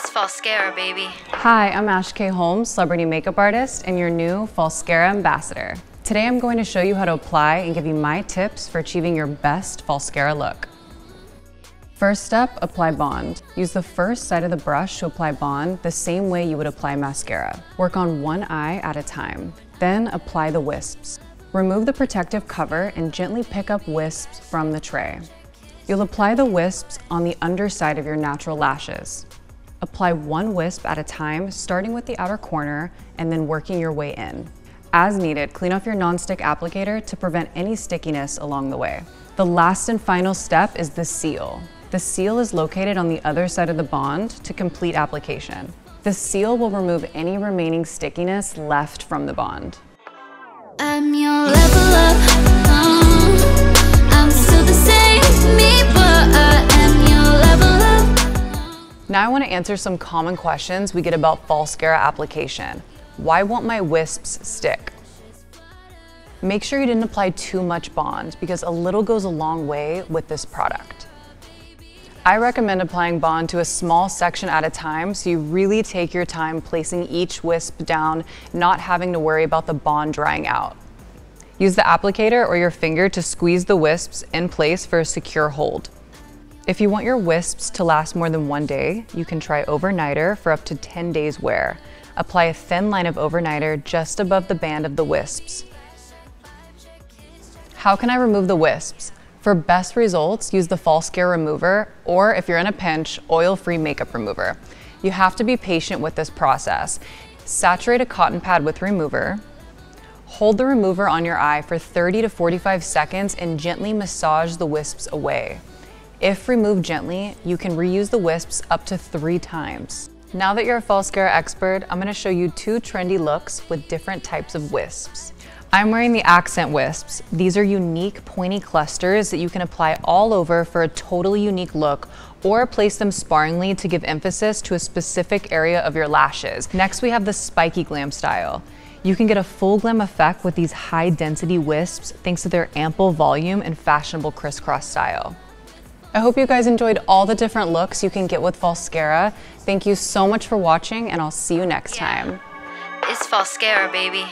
It's Falscara, baby. Hi, I'm Ash K Holm, celebrity makeup artist and your new Falscara ambassador. Today I'm going to show you how to apply and give you my tips for achieving your best Falscara look. First up, apply bond. Use the first side of the brush to apply bond the same way you would apply mascara. Work on one eye at a time. Then apply the wisps. Remove the protective cover and gently pick up wisps from the tray. You'll apply the wisps on the underside of your natural lashes. Apply one wisp at a time, starting with the outer corner and then working your way in. As needed, clean off your non-stick applicator to prevent any stickiness along the way. The last and final step is the seal. The seal is located on the other side of the bond to complete application. The seal will remove any remaining stickiness left from the bond. I'm your level up, I'm still the same me, but I am your level up. Now I want to answer some common questions we get about Falscara application. Why won't my wisps stick? Make sure you didn't apply too much bond because a little goes a long way with this product. I recommend applying bond to a small section at a time so you really take your time placing each wisp down, not having to worry about the bond drying out. Use the applicator or your finger to squeeze the wisps in place for a secure hold. If you want your wisps to last more than one day, you can try overnighter for up to 10 days wear. Apply a thin line of overnighter just above the band of the wisps. How can I remove the wisps? For best results, use the Falscara remover, or if you're in a pinch, oil-free makeup remover. You have to be patient with this process. Saturate a cotton pad with remover. Hold the remover on your eye for 30 to 45 seconds and gently massage the wisps away. If removed gently, you can reuse the wisps up to 3 times. Now that you're a Falscara expert, I'm going to show you 2 trendy looks with different types of wisps. I'm wearing the accent wisps. These are unique pointy clusters that you can apply all over for a totally unique look, or place them sparingly to give emphasis to a specific area of your lashes. Next, we have the spiky glam style. You can get a full glam effect with these high density wisps thanks to their ample volume and fashionable crisscross style. I hope you guys enjoyed all the different looks you can get with Falscara. Thank you so much for watching and I'll see you next time. It's Falscara, baby.